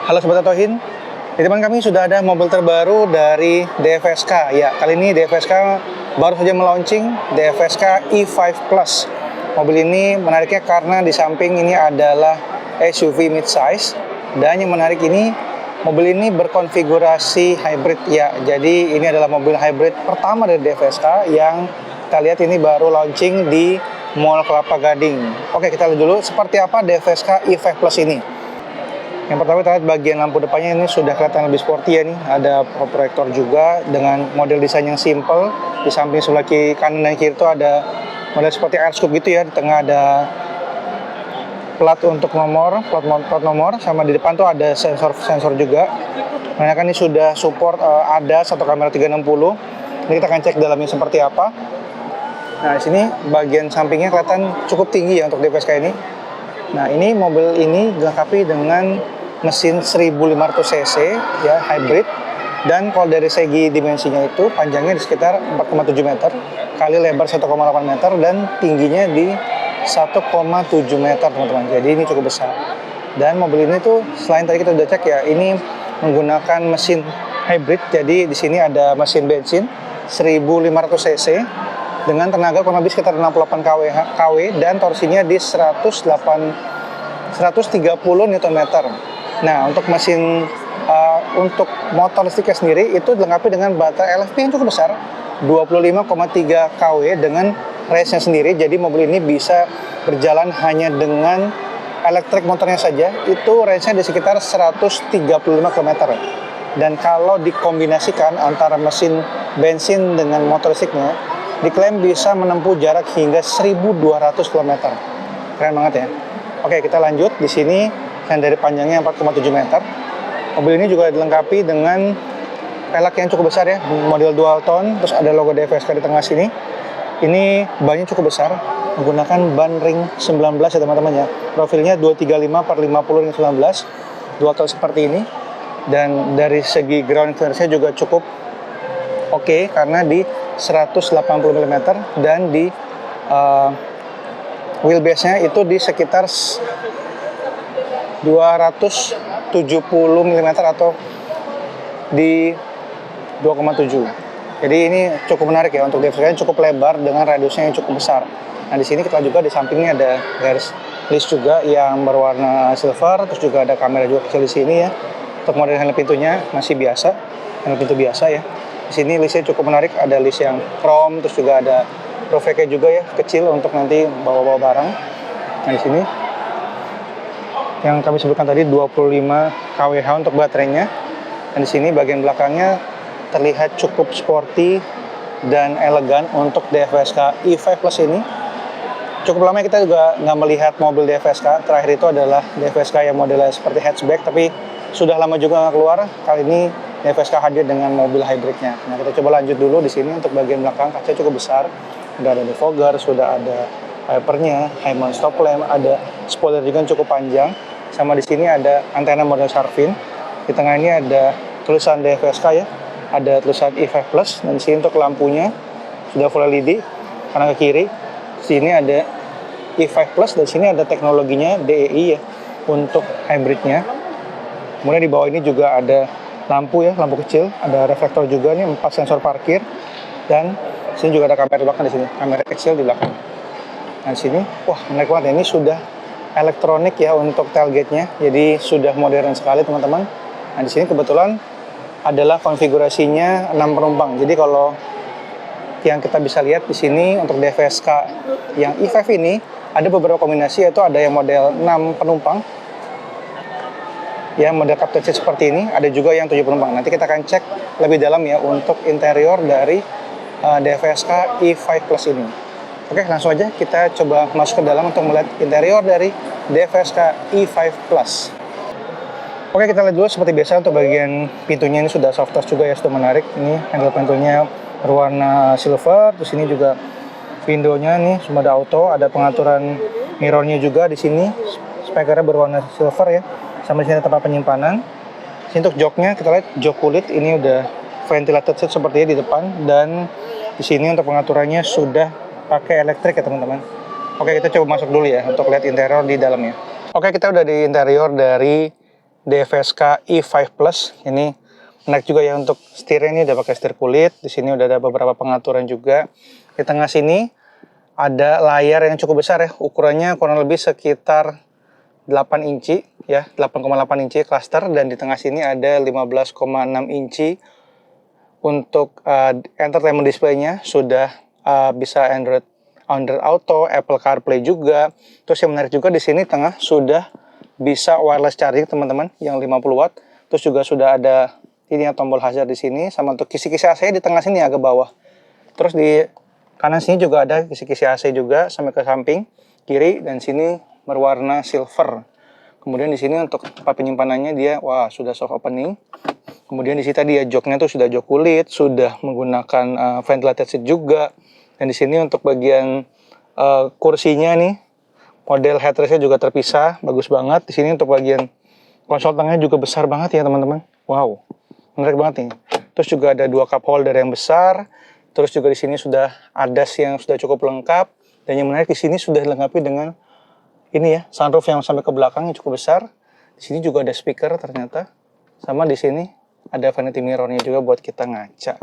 Halo Sobat Atohin, di depan kami sudah ada mobil terbaru dari DFSK. Ya, kali ini DFSK baru saja melaunching DFSK E5 Plus. Mobil ini menariknya karena di samping ini adalah SUV midsize, dan yang menarik ini mobil ini berkonfigurasi hybrid ya. Jadi ini adalah mobil hybrid pertama dari DFSK yang kita lihat ini baru launching di Mall Kelapa Gading. Oke, kita lihat dulu seperti apa DFSK E5 Plus ini. Yang pertama kita lihat bagian lampu depannya ini sudah kelihatan lebih sporty ya nih. Ada proyektor juga dengan model desain yang simple. Di samping sebelah kiri, kanan dan kiri itu ada model seperti air scoop gitu ya. Di tengah ada plat untuk nomor, plat nomor, sama di depan tuh ada sensor juga. Nah, kan ini sudah support ada satu kamera 360. Ini kita akan cek dalamnya seperti apa. Nah, di sini bagian sampingnya kelihatan cukup tinggi ya untuk DFSK ini. Nah, ini mobil ini dilengkapi dengan mesin 1500 cc ya, hybrid, dan kalau dari segi dimensinya itu panjangnya di sekitar 4,7 meter kali lebar 1,8 meter dan tingginya di 1,7 meter teman-teman. Jadi ini cukup besar. Dan mobil ini tuh selain tadi kita udah cek ya, ini menggunakan mesin hybrid. Jadi di sini ada mesin bensin 1500 cc dengan tenaga kurang lebih sekitar 68 kW dan torsinya di 130 Nm. Nah, untuk mesin untuk motor listriknya sendiri itu dilengkapi dengan baterai LFP yang cukup besar 25,3 kW dengan range-nya sendiri. Jadi mobil ini bisa berjalan hanya dengan elektrik motornya saja. Itu range-nya di sekitar 135 km. Dan kalau dikombinasikan antara mesin bensin dengan motor listriknya, diklaim bisa menempuh jarak hingga 1.200 km. Keren banget ya. Oke, kita lanjut. Di sini yang dari panjangnya 4,7 meter. Mobil ini juga dilengkapi dengan pelek yang cukup besar ya, model dual tone. Terus ada logo DFSK di tengah sini. Ini bannya cukup besar, menggunakan ban ring 19 ya teman-teman ya. Profilnya 235/50 19, dual tone seperti ini. Dan dari segi ground clearance-nya juga cukup oke, karena di 180 mm dan di wheelbase-nya itu di sekitar 270 mm atau di 2,7. Jadi ini cukup menarik ya untuk DFSK, cukup lebar dengan radiusnya yang cukup besar. Nah, di sini kita juga di sampingnya ada garis list juga yang berwarna silver, terus juga ada kamera juga kecil di sini ya. Untuk model handle pintunya masih biasa, handle pintu biasa ya. Di sini listnya cukup menarik, ada list yang chrome, terus juga ada roof-nya juga ya, kecil untuk nanti bawa-bawa barang. Nah, di sini yang kami sebutkan tadi 25 kWh untuk baterainya. Dan di sini bagian belakangnya terlihat cukup sporty dan elegan untuk DFSK E5 Plus ini. Cukup lama kita juga nggak melihat mobil DFSK. Terakhir itu adalah DFSK yang modelnya seperti hatchback, tapi sudah lama juga nggak keluar. Kali ini DFSK hadir dengan mobil hybridnya. Nah, kita coba lanjut dulu. Di sini untuk bagian belakang kacanya cukup besar. Sudah ada defogger, sudah ada wipernya, high mount stop lamp, ada spoiler juga yang cukup panjang. Sama di sini ada antena model Shark-Fin. Di tengah ini ada tulisan DFSK ya. Ada tulisan E5 Plus, dan di sini untuk lampunya sudah full LED. Kanan ke kiri. Di sini ada E5 Plus, dan di sini ada teknologinya DEI ya untuk hybridnya. Kemudian di bawah ini juga ada lampu ya, lampu kecil, ada reflektor juga nih, 4 sensor parkir, dan di sini juga ada kamera belakang di sini, kamera kecil di belakang. Nah, di sini, wah menarik banget ya, ini sudah elektronik ya untuk tailgate-nya, jadi sudah modern sekali teman-teman. Nah, di sini kebetulan adalah konfigurasinya 6 penumpang. Jadi kalau yang kita bisa lihat di sini untuk DFSK yang E5 ini ada beberapa kombinasi, yaitu ada yang model 6 penumpang. Yang model captain seat seperti ini, ada juga yang 7 penumpang. Nanti kita akan cek lebih dalam ya untuk interior dari DFSK E5 Plus ini. Oke, langsung aja kita coba masuk ke dalam untuk melihat interior dari DFSK E5 Plus. Oke, kita lihat dulu seperti biasa untuk bagian pintunya ini sudah soft touch juga ya, sudah menarik. Ini handle pintunya berwarna silver, terus ini juga window-nya nih sudah ada auto, ada pengaturan mirror-nya juga di sini. Speaker-nya berwarna silver ya. Sama di sini tempat penyimpanan. Sini untuk joknya kita lihat jok kulit, ini udah ventilated seat sepertinya di depan, dan di sini untuk pengaturannya sudah pakai elektrik ya teman-teman. Oke, kita coba masuk dulu ya untuk lihat interior di dalamnya. Oke, kita udah di interior dari DFSK E5 Plus. Ini menarik juga ya, untuk setirnya ini udah pakai setir kulit. Di sini udah ada beberapa pengaturan juga. Di tengah sini ada layar yang cukup besar ya, ukurannya kurang lebih sekitar 8 inci ya, 8,8 inci cluster, dan di tengah sini ada 15,6 inci untuk entertainment display-nya. Sudah bisa Android Auto, Apple CarPlay juga. Terus yang menarik juga di sini tengah sudah bisa wireless charging teman-teman yang 50 watt. Terus juga sudah ada ini ya, tombol hazard di sini, sama untuk kisi-kisi AC di tengah sini agak bawah. Terus di kanan sini juga ada kisi-kisi AC juga sampai ke samping kiri, dan sini berwarna silver. Kemudian di sini untuk tempat penyimpanannya dia sudah soft opening. Kemudian di sini tadi ya, joknya tuh sudah jok kulit, sudah menggunakan ventilated seat juga. Dan di sini untuk bagian kursinya nih, model headrestnya juga terpisah, bagus banget. Di sini untuk bagian konsol tengahnya juga besar banget ya teman-teman. Wow, menarik banget nih. Terus juga ada 2 cup holder yang besar. Terus juga di sini sudah ada yang sudah cukup lengkap. Dan yang menarik di sini sudah dilengkapi dengan ini ya, sunroof yang sampai ke belakang yang cukup besar. Di sini juga ada speaker ternyata. Sama di sini ada vanity mirrornya juga buat kita ngaca.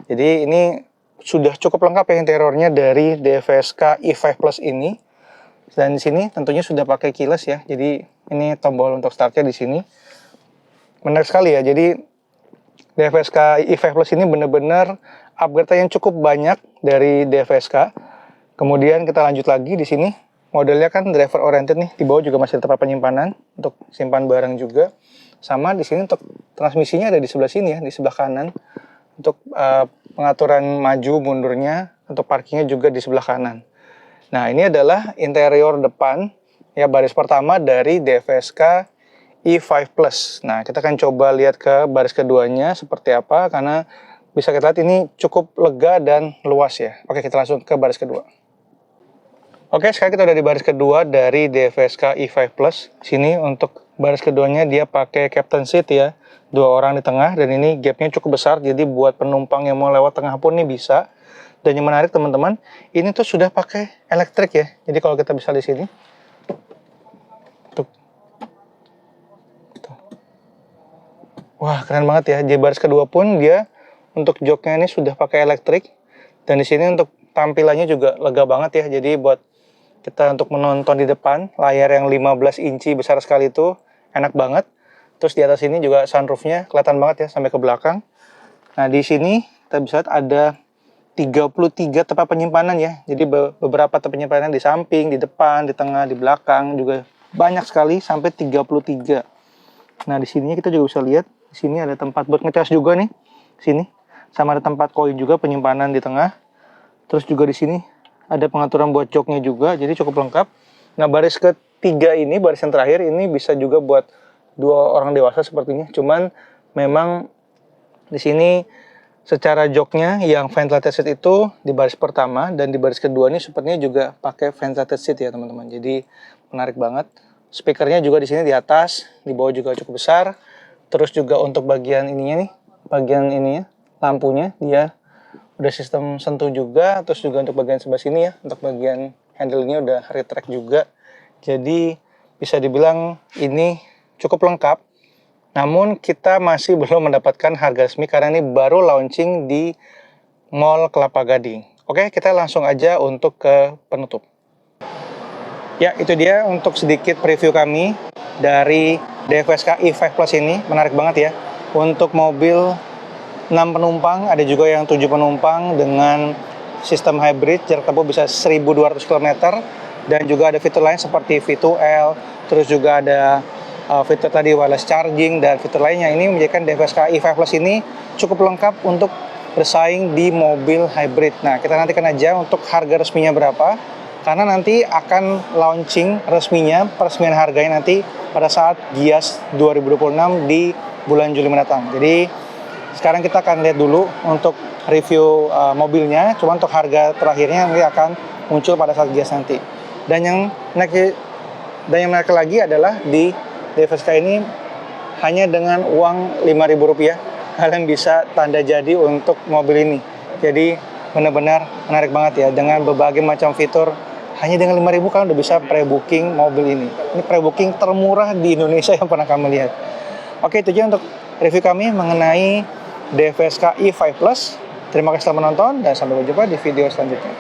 Jadi ini sudah cukup lengkap ya interiornya dari DFSK E5 Plus ini. Dan di sini tentunya sudah pakai keyless ya. Jadi ini tombol untuk startnya di sini. Menarik sekali ya. Jadi DFSK E5 Plus ini benar-benar upgrade yang cukup banyak dari DFSK. Kemudian kita lanjut lagi di sini. Modelnya kan driver oriented nih. Di bawah juga masih tempat penyimpanan untuk simpan barang juga. Sama di sini untuk transmisinya ada di sebelah sini ya, di sebelah kanan. Untuk pengaturan maju mundurnya, untuk parkingnya juga di sebelah kanan. Nah, ini adalah interior depan ya, baris pertama dari DFSK E5 Plus. Nah, kita akan coba lihat ke baris keduanya seperti apa, karena bisa kita lihat ini cukup lega dan luas ya. Oke, kita langsung ke baris kedua. Oke, sekarang kita udah di baris kedua dari DFSK E5 Plus. Sini untuk baris keduanya dia pakai captain seat ya. 2 orang di tengah, dan ini gapnya cukup besar, jadi buat penumpang yang mau lewat tengah pun nih bisa. Dan yang menarik teman-teman, ini tuh sudah pakai elektrik ya. Jadi kalau kita bisa di sini, tuh. Wah, keren banget ya. Di baris kedua pun dia untuk joknya ini sudah pakai elektrik, dan di sini untuk tampilannya juga lega banget ya. Jadi buat kita untuk menonton di depan, layar yang 15 inci besar sekali itu enak banget. Terus di atas ini juga sunroofnya kelihatan banget ya sampai ke belakang. Nah, di sini kita bisa lihat ada 33 tempat penyimpanan ya. Jadi beberapa tempat penyimpanan di samping, di depan, di tengah, di belakang juga banyak sekali sampai 33. Nah, di sininya kita juga bisa lihat, di sini ada tempat buat ngecas juga nih. Sini. Sama ada tempat koin juga penyimpanan di tengah. Terus juga di sini ada pengaturan buat joknya juga, jadi cukup lengkap. Nah, baris ketiga ini, baris yang terakhir ini bisa juga buat 2 orang dewasa sepertinya. Cuman memang di sini secara joknya yang ventilated seat itu di baris pertama, dan di baris kedua ini sepertinya juga pakai ventilated seat ya teman-teman. Jadi menarik banget. Speakernya juga di sini di atas, di bawah juga cukup besar. Terus juga untuk bagian ininya nih, bagian ininya, lampunya dia udah sistem sentuh juga. Terus juga untuk bagian sebelah sini ya, untuk bagian handle-nya udah retract juga. Jadi bisa dibilang ini cukup lengkap, namun kita masih belum mendapatkan harga resmi karena ini baru launching di Mall Kelapa Gading. Oke, kita langsung aja untuk ke penutup. Ya, itu dia untuk sedikit preview kami dari DFSK E5 Plus ini. Menarik banget ya. Untuk mobil 6 penumpang, ada juga yang 7 penumpang dengan sistem hybrid, jarak tempuh bisa 1.200 km, dan juga ada fitur lain seperti V2L, terus juga ada fitur tadi wireless charging dan fitur lainnya. Ini menjadikan DFSK E5 Plus ini cukup lengkap untuk bersaing di mobil hybrid. Nah, kita nantikan aja untuk harga resminya berapa, karena nanti akan launching resminya, peresmian harganya nanti pada saat Gias 2026 di bulan Juli mendatang. Jadi sekarang kita akan lihat dulu untuk review mobilnya, cuma untuk harga terakhirnya nanti akan muncul pada saat Gias nanti. Dan yang menarik lagi adalah di DFSK ini hanya dengan uang Rp5.000 kalian bisa tanda jadi untuk mobil ini. Jadi benar-benar menarik banget ya, dengan berbagai macam fitur. Hanya dengan Rp5.000 kalian udah bisa pre-booking mobil ini. Ini pre-booking termurah di Indonesia yang pernah kami lihat. Oke, itu aja untuk review kami mengenai DFSK i5 Plus. Terima kasih telah menonton dan sampai berjumpa di video selanjutnya.